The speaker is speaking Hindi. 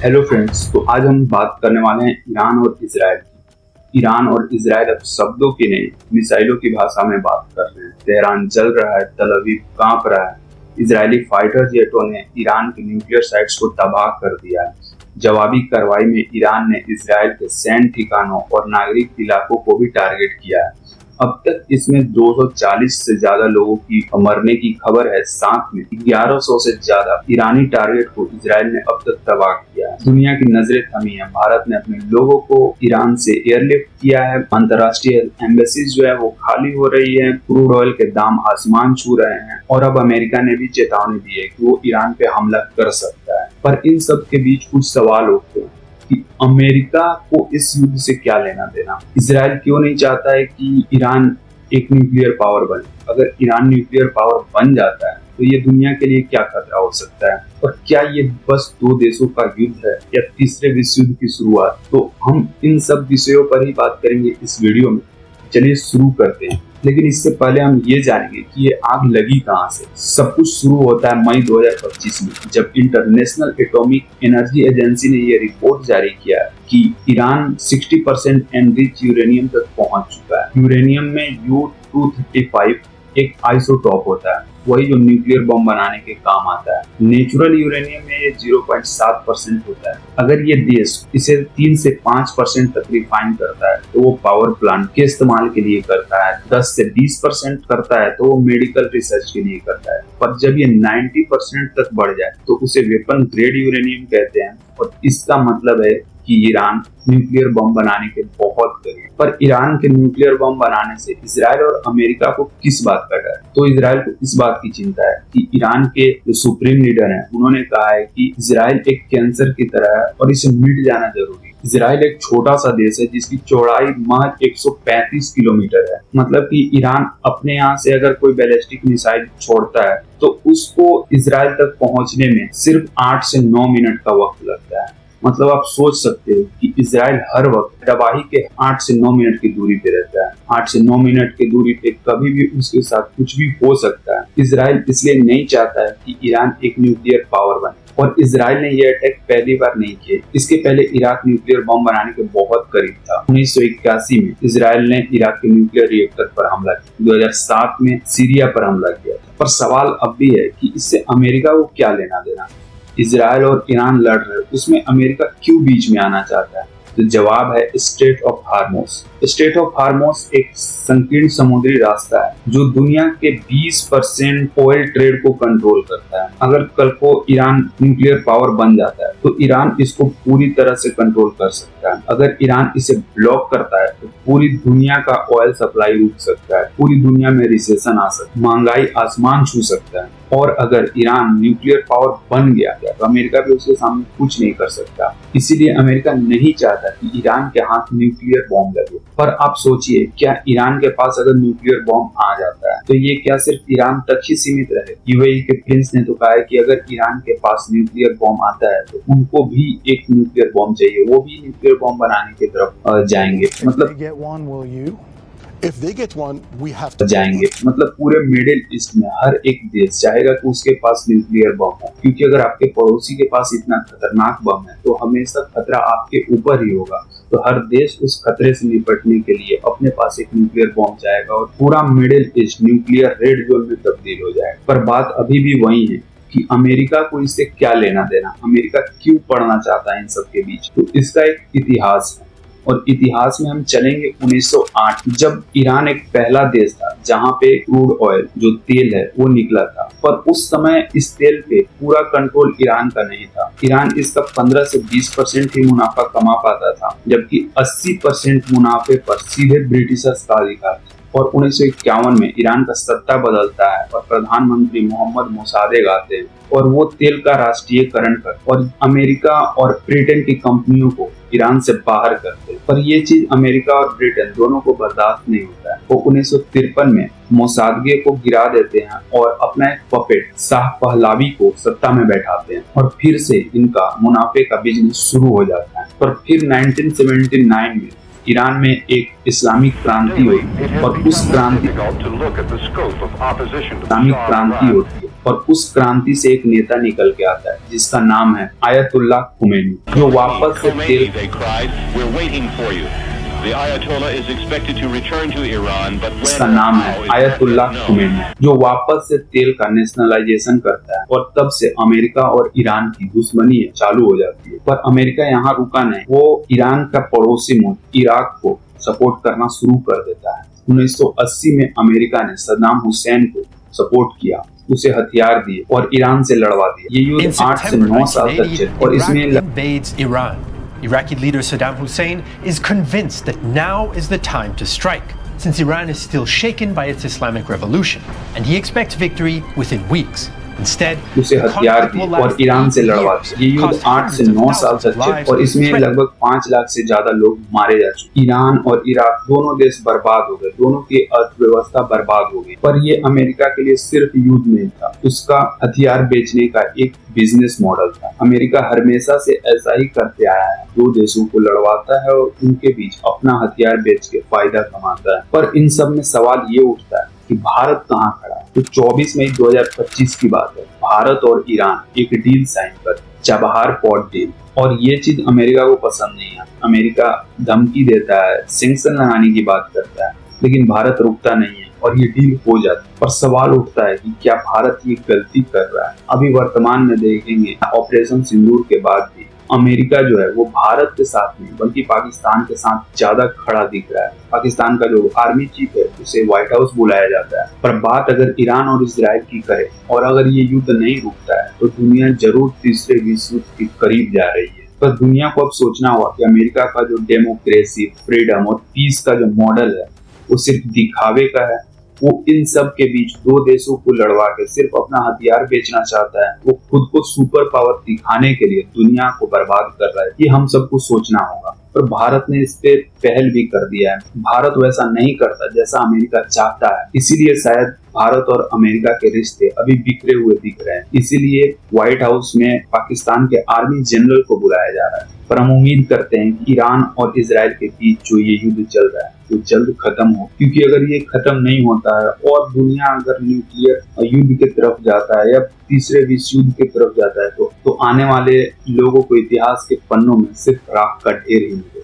हेलो फ्रेंड्स, तो आज हम बात करने वाले हैं ईरान और इजराइल की। ईरान और इजराइल अब शब्दों की नहीं, मिसाइलों की भाषा में बात कर रहे हैं। तेहरान जल रहा है, तल अवीव कांप रहा है। इजरायली फाइटर जेटों ने ईरान के न्यूक्लियर साइट्स को तबाह कर दिया है। जवाबी कार्रवाई में ईरान ने इजराइल के सैन्य ठिकानों और नागरिक इलाकों को भी टारगेट किया है। अब तक इसमें 240 से ज्यादा लोगों की मरने की खबर है। साथ में 1100 से ज्यादा ईरानी टारगेट को इजराइल ने अब तक तबाह किया है। दुनिया की नजरें थमी है। भारत ने अपने लोगों को ईरान से एयरलिफ्ट किया है। अंतर्राष्ट्रीय एम्बेसीज जो है वो खाली हो रही है। क्रूड ऑयल के दाम आसमान छू रहे हैं और अब अमेरिका ने भी चेतावनी दी है कि वो ईरान पे हमला कर सकता है। पर इन सब के बीच कुछ सवाल उठते हैं कि अमेरिका को इस युद्ध से क्या लेना देना। इजराइल क्यों नहीं चाहता है कि ईरान एक न्यूक्लियर पावर बने? अगर ईरान न्यूक्लियर पावर बन जाता है तो ये दुनिया के लिए क्या खतरा हो सकता है? और क्या ये बस दो देशों का युद्ध है या तीसरे विश्व युद्ध की शुरुआत? तो हम इन सब विषयों पर ही बात करेंगे इस वीडियो में। चलिए शुरू करते हैं। लेकिन इससे पहले हम ये जानेंगे कि ये आग लगी कहां से। सब कुछ शुरू होता है मई 2025 में, जब इंटरनेशनल एटॉमिक एनर्जी एजेंसी ने ये रिपोर्ट जारी किया कि ईरान 60% एनरिच यूरेनियम तक पहुंच चुका है। यूरेनियम में U-235 एक आइसोटॉप होता है, वही जो न्यूक्लियर बम बनाने के काम आता है। नेचुरल यूरेनियम में ये 0.7% होता है। अगर ये देश इसे 3 से 5% तक रिफाइन करता है तो वो पावर प्लांट के इस्तेमाल के लिए करता है। 10 से 20% करता है तो वो मेडिकल रिसर्च के लिए करता है। पर जब ये 90% तक बढ़ जाए तो उसे वेपन ग्रेड यूरेनियम कहते हैं। और इसका मतलब है कि ईरान न्यूक्लियर बम बनाने के बहुत करीब। पर ईरान के न्यूक्लियर बम बनाने से इजराइल और अमेरिका को किस बात का डर? तो इजराइल को इस बात की चिंता है कि ईरान के जो सुप्रीम लीडर हैं उन्होंने कहा है कि इजराइल एक कैंसर की तरह है और इसे मिट जाना जरूरी। इजराइल एक छोटा सा देश है जिसकी चौड़ाई महज 135 किलोमीटर है। मतलब कि ईरान अपने यहाँ से अगर कोई बैलिस्टिक मिसाइल छोड़ता है तो उसको इजराइल तक पहुंचने में सिर्फ 8 से 9 मिनट का वक्त लगता है। मतलब आप सोच सकते हो कि इजराइल हर वक्त तबाही के 8 से 9 मिनट की दूरी पे रहता है। 8 से 9 मिनट की दूरी पे कभी भी उसके साथ कुछ भी हो सकता है। इजराइल इसलिए नहीं चाहता है कि ईरान एक न्यूक्लियर पावर बने। और इजराइल ने यह अटैक पहली बार नहीं किए। इसके पहले इराक न्यूक्लियर बम बनाने के बहुत करीब था। 1981 में इजराइल ने इराक के न्यूक्लियर रिएक्टर पर हमला किया। 2007 में सीरिया पर हमला किया था। पर सवाल अब भी है कि इससे अमेरिका को क्या लेना देना। इजराइल और ईरान लड़ रहे, उसमें अमेरिका क्यों बीच में आना चाहता है? तो जवाब है स्ट्रेट ऑफ हार्मोस। स्ट्रेट ऑफ हार्मोस एक संकीर्ण समुद्री रास्ता है जो दुनिया के 20% ऑयल ट्रेड को कंट्रोल करता है। अगर कल को ईरान न्यूक्लियर पावर बन जाता है तो ईरान इसको पूरी तरह से कंट्रोल कर सकता है। अगर ईरान इसे ब्लॉक करता है तो पूरी दुनिया का ऑयल सप्लाई रुक सकता है। पूरी दुनिया में रिसेशन आ सकता है, महंगाई आसमान छू सकता है। और अगर ईरान न्यूक्लियर पावर बन गया तो अमेरिका भी उसके सामने कुछ नहीं कर सकता। इसीलिए अमेरिका नहीं चाहता कि ईरान के हाथ न्यूक्लियर बॉम्ब लगे। पर आप सोचिए, क्या ईरान के पास अगर न्यूक्लियर बॉम्ब आ जाता है तो ये क्या सिर्फ ईरान तक ही सीमित रहे? यूएई के प्रिंस ने तो कहा है कि अगर ईरान के पास न्यूक्लियर बॉम्ब आता है तो उनको भी एक न्यूक्लियर बॉम्ब चाहिए, वो भी न्यूक्लियर बॉम्ब बनाने की तरफ जाएंगे। मतलब पूरे मिडिल ईस्ट में हर एक देश चाहेगा कि उसके पास न्यूक्लियर बम हो, क्योंकि अगर आपके पड़ोसी के पास इतना खतरनाक बम है तो हमेशा खतरा आपके ऊपर ही होगा। तो हर देश उस खतरे से निपटने के लिए अपने पास एक न्यूक्लियर बम चाहेगा और पूरा middle east nuclear red zone में तब्दील हो जाएगा। पर बात अभी भी वही है कि अमेरिका को इससे क्या लेना देना, अमेरिका क्यों पड़ना चाहता है इन सब के बीच। तो इसका एक इतिहास है और इतिहास में हम चलेंगे 1908, जब ईरान एक पहला देश था जहां पे क्रूड ऑयल जो तेल है वो निकला था। पर उस समय इस तेल पे पूरा कंट्रोल ईरान का नहीं था। ईरान इसका 15 से 20% ही मुनाफा कमा पाता था, जबकि 80% मुनाफे पर सीधे ब्रिटिशर्स का अधिकार था। और 1951 में ईरान का सत्ता बदलता है और प्रधानमंत्री मोहम्मद मोसादेक आते हैं और वो तेल का राष्ट्रीयकरण कर और अमेरिका और ब्रिटेन की कंपनियों को ईरान से बाहर करते हैं। पर ये चीज अमेरिका और ब्रिटेन दोनों को बर्दाश्त नहीं होता है। वो 1953 में मोसादेक को गिरा देते हैं और अपना एक पपेट शाह पहलवी को सत्ता में बैठाते हैं और फिर से इनका मुनाफे का बिजनेस शुरू हो जाता है। पर फिर 1979 में ईरान में एक इस्लामिक क्रांति हुई और उस क्रांति होती है और उस क्रांति से एक नेता निकल के आता है जिसका नाम है आयतुल्लाह खुमैनी, जो वापस से तेल इसका नाम है आयतुल्लाह खुमैनी, जो वापस से तेल का नेशनलाइजेशन करता है और तब से अमेरिका और ईरान की दुश्मनी चालू हो जाती है। पर अमेरिका यहाँ रुका नहीं, वो ईरान का पड़ोसी मुल्क इराक को सपोर्ट करना शुरू कर देता है। 1980 में अमेरिका ने सद्दाम हुसैन को सपोर्ट किया, उसे हथियार दिए और ईरान से लड़वा दिए। ये युद्ध 8 से 9 साल तक चले और इसमें Iraqi leader Saddam Hussein is convinced that now is the time to strike, since Iran is still shaken by its Islamic revolution, and he expects victory within weeks. Instead, उसे हथियार दिए और ईरान से लड़वा दिए। ये युद्ध 8 से 9 साल तक चले और इसमें लगभग 5 लाख से ज्यादा लोग मारे जा चुके। ईरान और इराक दोनों देश बर्बाद हो गए, दोनों की अर्थव्यवस्था बर्बाद हो गई। पर ये अमेरिका के लिए सिर्फ युद्ध नहीं था, उसका हथियार बेचने का एक बिजनेस मॉडल था। अमेरिका हमेशा से ऐसा ही करते आया है, दो देशों को लड़वाता है और उनके बीच अपना हथियार बेच के फायदा कमाता है। पर इन सब में सवाल ये उठता है कि भारत कहाँ खड़ा है। तो 24 मई 2025 की बात है, भारत और ईरान एक डील साइन कर, चाबहार पोर्ट डील, और ये चीज अमेरिका को पसंद नहीं है। अमेरिका धमकी देता है, सैंक्शन लगाने की बात करता है, लेकिन भारत रुकता नहीं है और ये डील हो जाती है। पर सवाल उठता है कि क्या भारत ये गलती कर रहा है। अभी वर्तमान में देखेंगे ऑपरेशन सिंदूर के बाद भी अमेरिका जो है वो भारत के साथ नहीं बल्कि पाकिस्तान के साथ ज्यादा खड़ा दिख रहा है। पाकिस्तान का जो आर्मी चीफ है उसे व्हाइट हाउस बुलाया जाता है। पर बात अगर ईरान और इजराइल की करें और अगर ये युद्ध नहीं रुकता है तो दुनिया जरूर तीसरे विश्व युद्ध के करीब जा रही है। पर दुनिया को अब सोचना होगा कि अमेरिका का जो डेमोक्रेसी, फ्रीडम और पीस का जो मॉडल है वो सिर्फ दिखावे का है। वो इन सब के बीच दो देशों को लड़वा के सिर्फ अपना हथियार बेचना चाहता है। वो खुद को सुपर पावर दिखाने के लिए दुनिया को बर्बाद कर रहा है। ये हम सबको सोचना होगा। पर भारत ने इस पे पहल भी कर दिया है। भारत वैसा नहीं करता जैसा अमेरिका चाहता है, इसीलिए शायद भारत और अमेरिका के रिश्ते अभी बिखरे हुए दिख रहे हैं। इसीलिए व्हाइट हाउस में पाकिस्तान के आर्मी जनरल को बुलाया जा रहा है। पर हम उम्मीद करते हैं कि ईरान और इजराइल के बीच जो ये युद्ध चल रहा है वो जल्द खत्म हो, क्योंकि अगर ये खत्म नहीं होता है और दुनिया अगर न्यूक्लियर युद्ध की तरफ जाता है या तीसरे विश्व युद्ध की तरफ जाता है तो आने वाले लोगों को इतिहास के पन्नों में सिर्फ राख का ढेर ही मिलेगा।